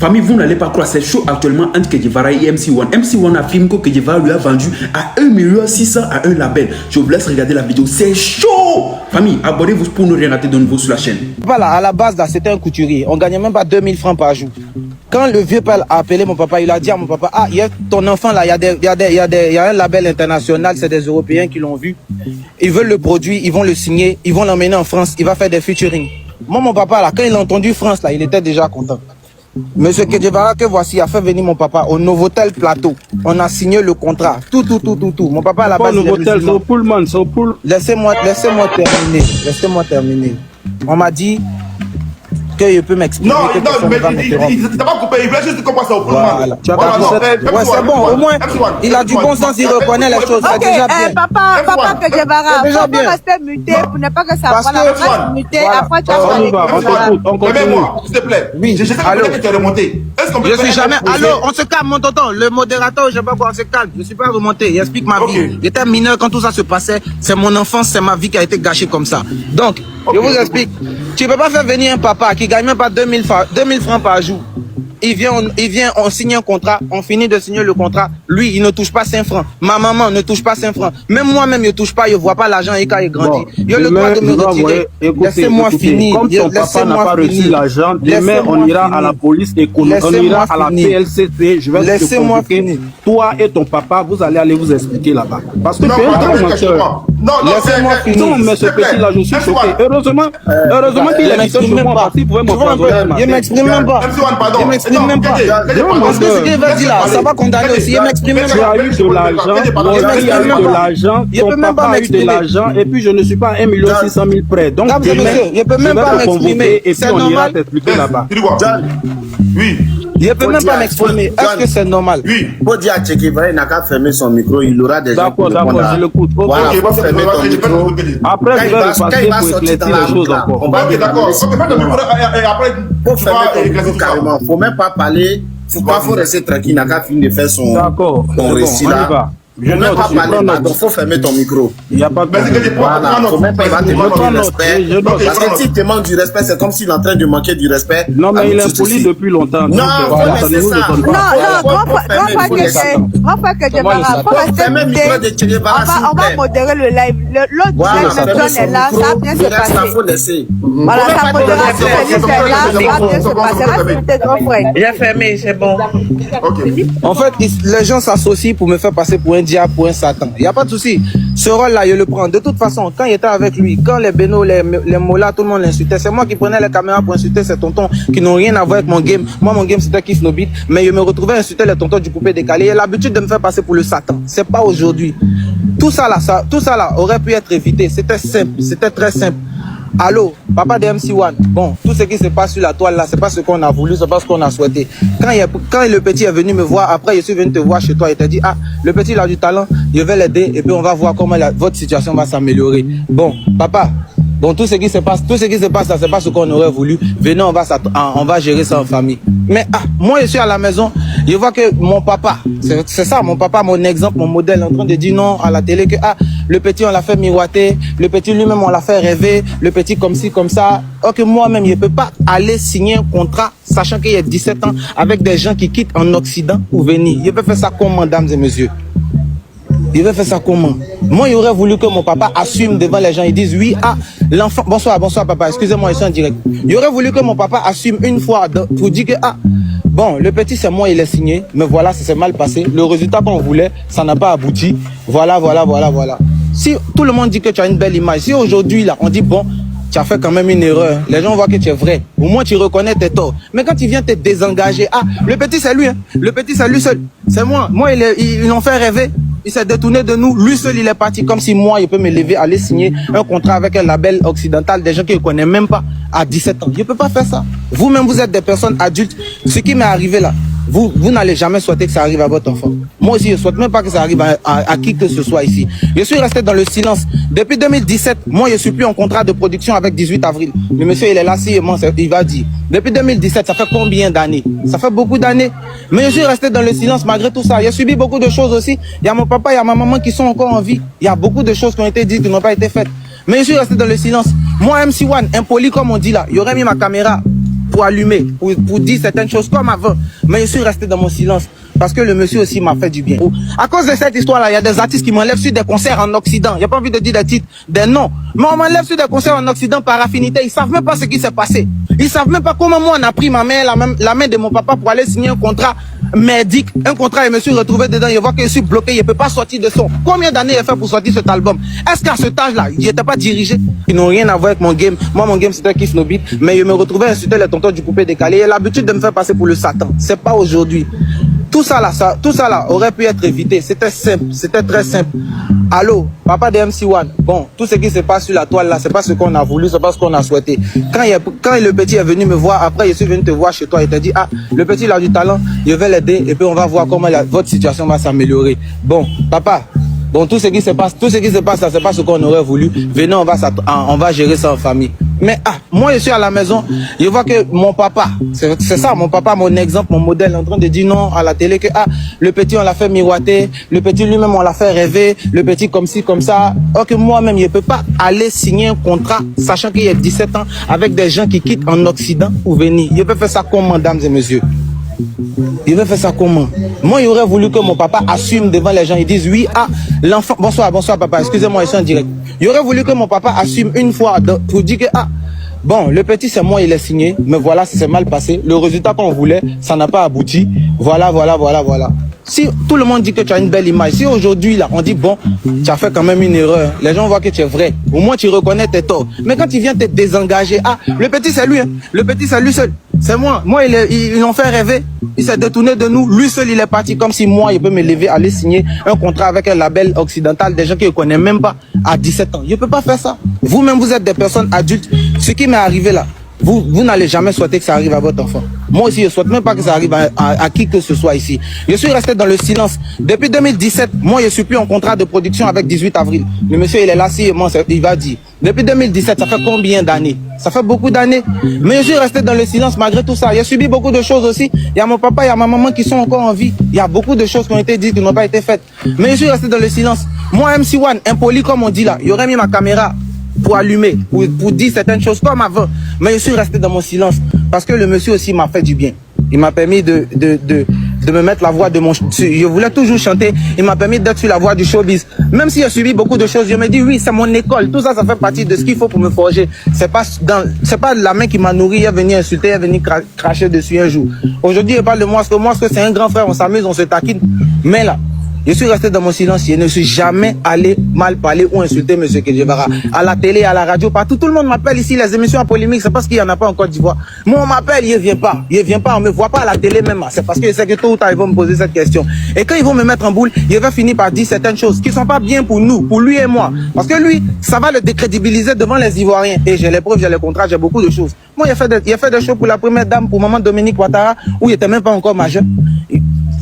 Famille, vous n'allez pas croire, c'est chaud actuellement entre Kedjevara et MC1. MC1 affirme que Kedjevara lui a vendu à 1,6 million à un label. Je vous laisse regarder la vidéo, c'est chaud. Famille, abonnez-vous pour ne rien rater de nouveau sur la chaîne. Voilà, à la base, là, c'était un couturier. On gagnait même pas 2000 francs par jour. Quand le vieux père a appelé mon papa, il a dit à mon papa, ah, il y a ton enfant là, il y a un label international, c'est des Européens qui l'ont vu. Ils veulent le produit, ils vont le signer, ils vont l'emmener en France, il va faire des featuring. Moi, mon papa là, quand il a entendu France là, il était déjà content. Monsieur Kedjevara que voici a fait venir mon papa au Novotel Plateau. On a signé le contrat. Tout. Mon papa à la base. Novotel, c'est au Pullman, c'est au Pullman. Laissez-moi terminer. On m'a dit que je peux m'exprimer. Non, mais il t'a pas coupé, il voulait juste comprendre ça au Pullman. Voilà. Ouais, c'est bon, au moins, il a du bon sens, il reconnaît les choses. Ok, papa Kedjevara, déjà bien. Rester muté pour ne pas que ça Parce muté. Après, tu On continue. Mets-moi, s'il te plaît. Oui, Je sais allô. que tu es remonté. Est-ce qu'on peut Je suis jamais. Allô, on se calme, mon tonton. Le modérateur, je sais pas quoi, on se calme. Je suis pas remonté. Il explique ma vie. J'étais mineur quand tout ça se passait. C'est mon enfance, c'est ma vie qui a été gâchée comme ça. Donc, je vous explique. Tu peux pas faire venir un papa qui gagne même pas 2000 francs par jour. Il vient, on signe un contrat, on finit de signer le contrat. Lui, il ne touche pas 5 francs. Ma maman ne touche pas 5 francs. Même moi-même, je ne touche pas, je ne vois pas l'argent et quand il grandit. Il a le droit de me retirer. Laissez-moi finir. Comme ton papa n'a pas reçu l'argent, demain, on ira à la police économique, on ira à la PLCT. Je vais te convoquer. Toi et ton papa, vous allez aller vous expliquer là-bas. Parce que tu es un grand menteur. Laissez-moi finir. Non, mais ce petit-là, je suis choqué. Heureusement qu'il est ici chez moi, parce qu'il pouvait me Il m'exprime même pas. Pardon. Même pas. Parce que ce qu'il va dire là, ça va condamner aussi. Il m'exprime même pas. Tu as eu de l'argent, ton papa a eu de l'argent, et puis je ne suis pas à 1,6 million près. Donc, demain, je peux même pas m'exprimer. Et puis on ira t'expliquer là-bas. Oui. Je ne peux même pas m'exprimer. Est-ce que c'est normal? Oui. Pour dire à Tchekivara, il n'a qu'à fermer son micro, il aura des gens. D'accord, je l'écoute. Voilà, il va fermer ton micro. Après, je vais repasser pour éclaircir les choses encore. Ok, d'accord. Après, faut fermer ton micro carrément. Faut même pas parler. Faut rester tranquille, il n'a qu'à finir de faire son récit là. Je ne peux pas parler, donc faut fermer ton micro. Il n'y a pas de problème. Voilà, faut même pas, il va te manquer du respect. Parce que s'il te manque du respect, c'est comme s'il est en train de manquer du respect. Non, mais il est poli depuis longtemps. Non, faut laisser ça. Grand frère Kedjevara, faut rester muté. On va modérer le live. L'autre personne est là, ça va bien se passer. Voilà, sa modération est là, ça va bien se passer. Reste muté, grand frère. Il est fermé, c'est bon. En fait, les gens s'associent pour me faire passer pour un diable, pour un Satan. Il n'y a pas de souci. Ce rôle-là, je le prends. De toute façon, quand il était avec lui, quand les bénos, les molas, tout le monde l'insultait, c'est moi qui prenais les caméras pour insulter ces tontons qui n'ont rien à voir avec mon game. Moi, mon game, c'était Kiff No Beat, mais je me retrouvais à insulter les tontons du coupé décalé. Il a l'habitude de me faire passer pour le Satan. C'est pas aujourd'hui. Tout ça là aurait pu être évité. C'était simple. C'était très simple. Allô, papa de MC1, bon, tout ce qui se passe sur la toile là, c'est pas ce qu'on a voulu, c'est pas ce qu'on a souhaité. Quand le petit est venu me voir, après je suis venu te voir chez toi, il t'a dit, ah, le petit il a du talent, je vais l'aider et puis on va voir comment votre situation va s'améliorer. Bon, papa, bon, tout ce qui se passe là, c'est pas ce qu'on aurait voulu. Venez, on va gérer ça en famille. Mais moi je suis à la maison, je vois que mon papa, c'est ça, mon papa, mon exemple, mon modèle, en train de dire non à la télé que le petit on l'a fait miroiter, le petit lui-même on l'a fait rêver, le petit comme ci, comme ça. Or que moi-même, je ne peux pas aller signer un contrat, sachant qu'il y a 17 ans, avec des gens qui quittent en Occident pour venir. Je peux faire ça comment, mesdames et messieurs? Il veut faire ça comment? Moi, il aurait voulu que mon papa assume devant les gens. Ils disent oui, l'enfant. Bonsoir papa, excusez-moi, je suis en direct. Il aurait voulu que mon papa assume une fois pour dire que bon, le petit c'est moi, il est signé, mais voilà, ça s'est mal passé. Le résultat qu'on voulait, ça n'a pas abouti. Voilà. Si tout le monde dit que tu as une belle image, si aujourd'hui là, on dit bon, tu as fait quand même une erreur, les gens voient que tu es vrai. Au moins tu reconnais tes torts. Mais quand tu viens te désengager, le petit c'est lui, le petit c'est lui seul. C'est moi. Moi, ils l'ont fait rêver. Il s'est détourné de nous. Lui seul, il est parti comme si moi, il peut me lever, aller signer un contrat avec un label occidental, des gens qu'il ne connaît même pas à 17 ans. Je ne peux pas faire ça. Vous-même, vous êtes des personnes adultes. Ce qui m'est arrivé là, vous n'allez jamais souhaiter que ça arrive à votre enfant. Moi aussi, je ne souhaite même pas que ça arrive à qui que ce soit ici. Je suis resté dans le silence. Depuis 2017, moi, je ne suis plus en contrat de production avec 18 avril. Le monsieur, il est là, il va dire. Depuis 2017, ça fait combien d'années? Ça fait beaucoup d'années. Mais je suis resté dans le silence malgré tout ça. J'ai subi beaucoup de choses aussi. Il y a mon papa, il y a ma maman qui sont encore en vie. Il y a beaucoup de choses qui ont été dites, qui n'ont pas été faites. Mais je suis resté dans le silence. Moi, MC1, impoli comme on dit là, il aurait mis ma caméra pour allumer, pour dire certaines choses comme avant. Mais je suis resté dans mon silence. Parce que le monsieur aussi m'a fait du bien. À cause de cette histoire-là, il y a des artistes qui m'enlèvent sur des concerts en Occident. Il n'y a pas envie de dire des titres, des noms. Mais on m'enlève sur des concerts en Occident par affinité. Ils ne savent même pas ce qui s'est passé. Ils ne savent même pas comment moi on a pris ma main, la main de mon papa pour aller signer un contrat merdique. Un contrat, je me suis retrouvé dedans. Je vois que je suis bloqué. Je ne peux pas sortir de son. Combien d'années j'ai fait pour sortir cet album? Est-ce qu'à cet âge-là, je n'étais pas dirigé? Ils n'ont rien à voir avec mon game. Moi, mon game, c'était Kiff No Beat. Mais je me retrouvais à insulter les tontons du coupé décalé. Il a l'habitude de me faire passer pour le Satan. C'est pas aujourd'hui. Tout ça là aurait pu être évité. C'était simple, c'était très simple. Allô, papa de MC1. Bon, tout ce qui se passe sur la toile là, c'est pas ce qu'on a voulu, c'est pas ce qu'on a souhaité. Quand le petit est venu me voir, après je suis venu te voir chez toi, il t'a dit, ah, le petit il a du talent, je vais l'aider et puis on va voir comment votre situation va s'améliorer. Bon, papa. Bon, tout ce qui se passe là, c'est pas ce qu'on aurait voulu. Venez, on va gérer ça en famille. Mais moi je suis à la maison, je vois que mon papa, c'est ça, mon papa, mon exemple, mon modèle, en train de dire non à la télé que le petit on l'a fait miroiter, le petit lui-même on l'a fait rêver, le petit comme ci, comme ça. Or que moi-même, je ne peux pas aller signer un contrat, sachant qu'il y a 17 ans, avec des gens qui quittent en Occident pour venir. Je peux faire ça comment, mesdames et messieurs? Il veut faire ça comment? Moi, il aurait voulu que mon papa assume devant les gens. Ils disent oui, l'enfant. Bonsoir papa, excusez-moi, je suis en direct. Il aurait voulu que mon papa assume une fois pour dire que bon, le petit c'est moi, il est signé, mais voilà, ça s'est mal passé. Le résultat qu'on voulait, ça n'a pas abouti. Voilà. Si tout le monde dit que tu as une belle image, si aujourd'hui là on dit bon, tu as fait quand même une erreur, les gens voient que tu es vrai, au moins tu reconnais tes torts. Mais quand tu viens te désengager, le petit c'est lui, hein. Le petit c'est lui seul. C'est moi. Moi, ils l'ont fait rêver. Il s'est détourné de nous. Lui seul, il est parti comme si moi, il peut me lever, aller signer un contrat avec un label occidental, des gens qui ne connaissent même pas à 17 ans. Je ne peux pas faire ça. Vous-même, vous êtes des personnes adultes. Ce qui m'est arrivé là, vous n'allez jamais souhaiter que ça arrive à votre enfant. Moi aussi, je ne souhaite même pas que ça arrive à qui que ce soit ici. Je suis resté dans le silence. Depuis 2017, moi, je ne suis plus en contrat de production avec 18 avril. Le monsieur, il est là, il va dire. Depuis 2017, ça fait combien d'années? Ça fait beaucoup d'années. Mais je suis resté dans le silence malgré tout ça. J'ai subi beaucoup de choses aussi. Il y a mon papa, il y a ma maman qui sont encore en vie. Il y a beaucoup de choses qui ont été dites, qui n'ont pas été faites. Mais je suis resté dans le silence. Moi, MC1, impoli comme on dit là, il aurait mis ma caméra pour allumer, pour dire certaines choses comme avant. Mais je suis resté dans mon silence parce que le monsieur aussi m'a fait du bien. Il m'a permis de me mettre la voix de mon... Je voulais toujours chanter. Il m'a permis d'être sur la voie du showbiz. Même si j'ai subi beaucoup de choses, je me dis oui, c'est mon école. Tout ça, ça fait partie de ce qu'il faut pour me forger. C'est pas la main qui m'a nourri, elle est venue insulter, elle est venue cracher dessus un jour. Aujourd'hui, je parle de moi, parce que c'est un grand frère, on s'amuse, on se taquine. Mais là, je suis resté dans mon silence. Je ne suis jamais allé mal parler ou insulter M. Kedjevara. À la télé, à la radio, partout. Tout le monde m'appelle ici. Les émissions en polémique, c'est parce qu'il n'y en a pas en Côte d'Ivoire. Moi, on m'appelle, il ne vient pas. Il ne vient pas, on ne me voit pas à la télé même. C'est parce que je sais que tôt ou tard, ils vont me poser cette question. Et quand ils vont me mettre en boule, il va finir par dire certaines choses qui ne sont pas bien pour nous, pour lui et moi. Parce que lui, ça va le décrédibiliser devant les Ivoiriens. Et j'ai les preuves, j'ai les contrats, j'ai beaucoup de choses. Moi, il a fait des choses pour la première dame, pour maman Dominique Ouattara, où il n'était même pas encore majeur.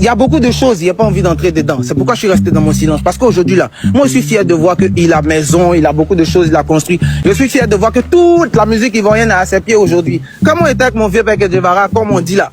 Il y a beaucoup de choses, il n'y a pas envie d'entrer dedans. C'est pourquoi je suis resté dans mon silence. Parce qu'aujourd'hui là, moi je suis fier de voir qu'il a maison, il a beaucoup de choses, il a construit. Je suis fier de voir que toute la musique ivoirienne est à ses pieds aujourd'hui. Comme on était avec mon vieux père Kedjevara, comme on dit là,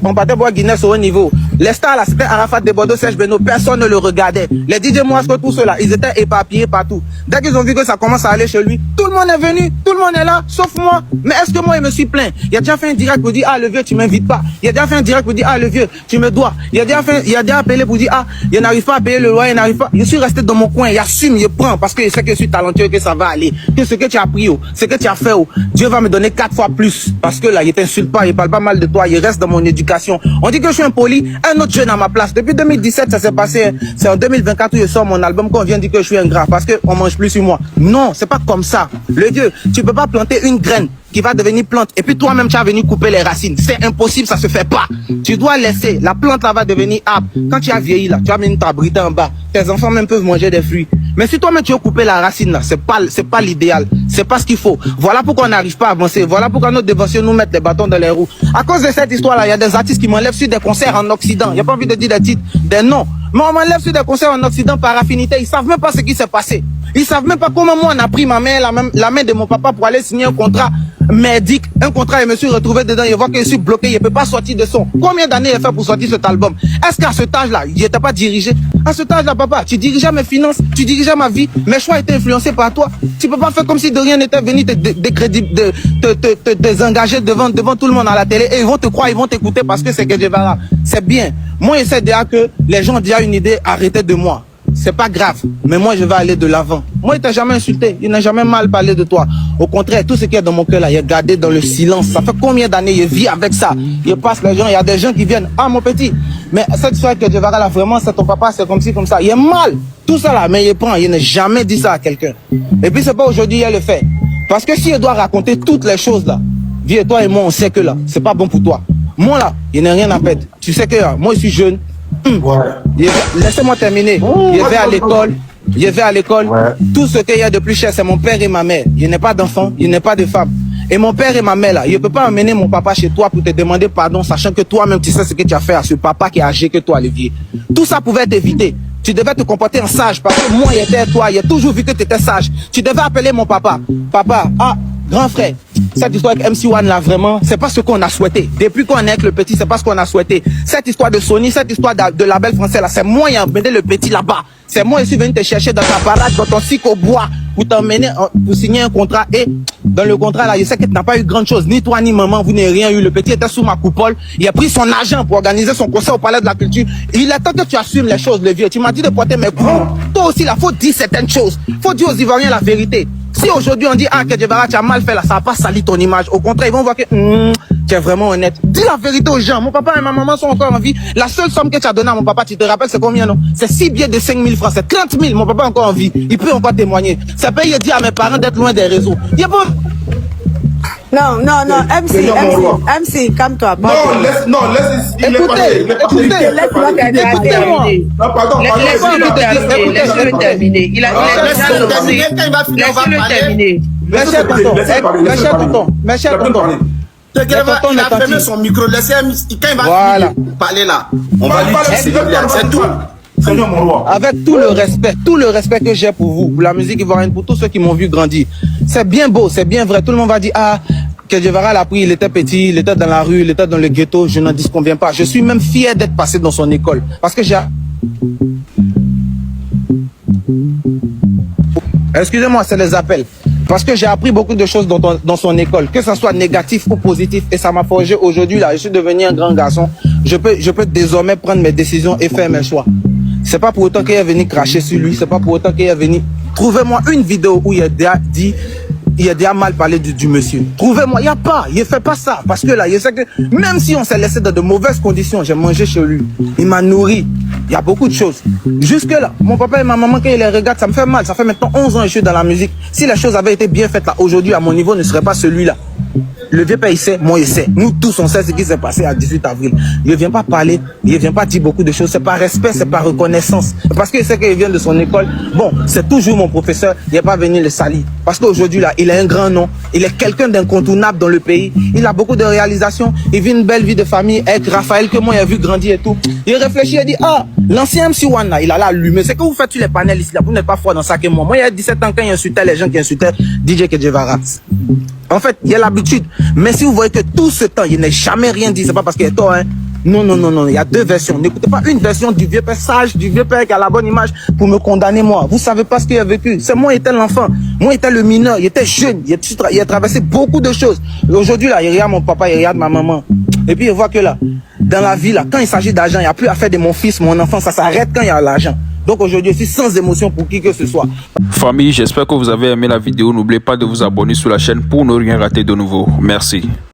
on partait voir Guinness au haut niveau. Les stars là, c'était Arafat, Debodo, Serge Beno, personne ne le regardait. Les DJ Moasco, tout cela, ils étaient éparpillés partout. Dès qu'ils ont vu que ça commence à aller chez lui, tout le monde est venu, tout le monde est là, sauf moi. Mais est-ce que moi, je me suis plaint? Il a déjà fait un direct pour dire, le vieux, tu m'invites pas. Il a déjà fait un direct pour dire, le vieux, tu me dois. Il a déjà appelé pour dire, il n'arrive pas à payer le loyer, il n'arrive pas. Je suis resté dans mon coin, j'assume, je prends, parce que je sais que je suis talentueux, que ça va aller. Que ce que tu as pris, ce que tu as fait, Dieu va me donner 4 fois plus. Parce que là, il t'insulte pas, il parle pas mal de toi, il reste dans mon éducation. On dit que je suis impoli, un autre jeune à ma place. Depuis 2017, ça s'est passé. C'est en 2024 où je sors mon album qu'on vient dire que je suis ingrat parce qu'on mange plus sur moi. Non, c'est pas comme ça. Le vieux, tu peux pas planter une graine qui va devenir plante et puis toi-même tu as venu couper les racines. C'est impossible, ça se fait pas. Tu dois laisser. La plante là va devenir arbre. Quand tu as vieilli là, tu as mis ta bride en bas. Tes enfants même peuvent manger des fruits. Mais si toi-même tu veux couper la racine là, c'est pas l'idéal. C'est pas ce qu'il faut. Voilà pourquoi on n'arrive pas à avancer. Voilà pourquoi nos dévanciers nous mettent les bâtons dans les roues. À cause de cette histoire là, il y a des artistes qui m'enlèvent sur des concerts en Occident. Il n'y a pas envie de dire des titres, des noms. Mais on m'enlève sur des concerts en Occident par affinité. Ils savent même pas ce qui s'est passé. Ils savent même pas comment moi on a pris ma main, la main de mon papa pour aller signer un contrat merdique, un contrat, je me suis retrouvé dedans, il voit que je suis bloqué, il ne peut pas sortir de son. Combien d'années il a fait pour sortir cet album? Est-ce qu'à cet âge-là, il n'était pas dirigé? À cet âge-là, papa, tu dirigeais mes finances, tu dirigeais ma vie, mes choix étaient influencés par toi. Tu ne peux pas faire comme si de rien n'était venu te désengager devant tout le monde à la télé et ils vont te croire, ils vont t'écouter parce que c'est que Guevara. C'est bien. Moi, j'essaie déjà que les gens ont déjà une idée, arrêtez de moi. C'est pas grave, mais moi je vais aller de l'avant. Moi il t'a jamais insulté, il n'a jamais mal parlé de toi. Au contraire, tout ce qui est dans mon cœur là, il est gardé dans le silence. Ça fait combien d'années je vis avec ça? Je passe les gens, il y a des gens qui viennent, ah mon petit, mais cette histoire que Guevara là, vraiment c'est ton papa, c'est comme ci, comme ça. Il est mal, tout ça là, mais il prend, il n'a jamais dit ça à quelqu'un. Et puis c'est pas aujourd'hui il le fait. Parce que si il doit raconter toutes les choses là, vieux, toi et moi on sait que là, c'est pas bon pour toi. Moi là, il n'y a rien à perdre. Tu sais que là, moi je suis jeune. Ouais. Laissez-moi terminer. Je vais à l'école. Ouais. Tout ce qu'il y a de plus cher, c'est mon père et ma mère. Je n'ai pas d'enfant, je n'ai pas de femme. Et mon père et ma mère, là, je ne peux pas emmener mon papa chez toi pour te demander pardon, sachant que toi-même, tu sais ce que tu as fait à ce papa qui est âgé que toi, Olivier. Tout ça pouvait être évité. Tu devais te comporter en sage, parce que moi, j'étais toi, j'ai toujours vu que tu étais sage. Tu devais appeler mon papa. Papa, ah, grand frère, cette histoire avec MC1 là, vraiment, c'est pas ce qu'on a souhaité. Depuis qu'on est avec le petit, c'est pas ce qu'on a souhaité. Cette histoire de Sony, cette histoire de label français là, c'est moi qui ai emmené le petit là-bas. C'est moi qui suis venu te chercher dans ta parade, dans ton cycle au bois, pour t'emmener, pour signer un contrat. Et dans le contrat là, je sais que tu n'as pas eu grand chose, ni toi ni maman, vous n'avez rien eu. Le petit était sous ma coupole. Il a pris son argent pour organiser son concert au Palais de la Culture. Il est temps que tu assumes les choses, le vieux. Tu m'as dit de porter mes coups. Toi aussi, là, faut dire certaines choses. Faut dire aux Ivoiriens la vérité. Si aujourd'hui on dit, ah, que Guevara, tu as mal fait là, ça va pas sali ton image. Au contraire, ils vont voir que, tu es vraiment honnête. Dis la vérité aux gens. Mon papa et ma maman sont encore en vie. La seule somme que tu as donnée à mon papa, tu te rappelles, c'est combien, non? C'est 6 billets de 5 000 francs. C'est 30 000. Mon papa est encore en vie. Il peut encore témoigner. C'est pas, il dit à mes parents d'être loin des réseaux. Il y a pas... Non, MC, calme-toi. Laisse-moi terminer. Il a terminé. Mes chers tontons. Il a fermé son micro. Laissez quand il va parler là. On va lui dire c'est tout. Avec tout le respect que j'ai pour vous, pour la musique ivoirienne, pour tous ceux qui m'ont vu grandir. C'est bien beau, c'est bien vrai. Tout le monde va dire, ah, que Guevara l'a pris, il était petit, il était dans la rue, il était dans le ghetto. Je n'en disconviens pas. Je suis même fier d'être passé dans son école. Parce que j'ai... Excusez-moi, c'est les appels. Parce que j'ai appris beaucoup de choses dans son école, que ça soit négatif ou positif, et ça m'a forgé aujourd'hui là. Je suis devenu un grand garçon. Je peux désormais prendre mes décisions et faire mes choix. C'est pas pour autant qu'il est venu cracher sur lui, c'est pas pour autant qu'il est venu. Trouvez-moi une vidéo où il a dit, il a déjà mal parlé du monsieur. Trouvez-moi, il n'y a pas, il ne fait pas ça. Parce que là, il sait que même si on s'est laissé dans de mauvaises conditions, j'ai mangé chez lui. Il m'a nourri. Il y a beaucoup de choses. Jusque là, mon papa et ma maman, quand ils les regardent, ça me fait mal. Ça fait maintenant 11 ans que je suis dans la musique. Si les choses avaient été bien faites là, aujourd'hui, à mon niveau, ne serait pas celui-là. Le vieux père, il sait, moi, il sait. Nous tous, on sait ce qui s'est passé à 18 avril. Il ne vient pas parler, il ne vient pas dire beaucoup de choses. C'est par respect, c'est par reconnaissance. Parce qu'il sait qu'il vient de son école. Bon, c'est toujours mon professeur, il n'est pas venu le salir. Parce qu'aujourd'hui, là, il a un grand nom. Il est quelqu'un d'incontournable dans le pays. Il a beaucoup de réalisations. Il vit une belle vie de famille avec Raphaël, que moi, j'ai vu grandir et tout. Il réfléchit et dit, ah, l'ancien MC1, là, il a allumé. C'est que vous faites tous les panels ici, là. Vous n'êtes pas fort dans ça que moi. Moi, il y a 17 ans, quand il insultait les gens qui insultaient DJ Guevara. En fait, il y a l'habitude. Mais si vous voyez que tout ce temps, il n'a jamais rien dit, c'est pas parce qu'il est tort, hein. Non, il y a deux versions. N'écoutez pas une version du vieux père sage, du vieux père qui a la bonne image pour me condamner moi. Vous savez pas ce qu'il a vécu. C'est moi, il était l'enfant. Moi, il était le mineur. Il était jeune. Il a traversé beaucoup de choses. Aujourd'hui, là, il regarde mon papa, il regarde ma maman. Et puis, il voit que là, dans la vie, là, quand il s'agit d'argent, il n'y a plus à faire de mon fils, mon enfant. Ça s'arrête quand il y a l'argent. Donc aujourd'hui, je suis sans émotion pour qui que ce soit. Famille, j'espère que vous avez aimé la vidéo. N'oubliez pas de vous abonner sur la chaîne pour ne rien rater de nouveau. Merci.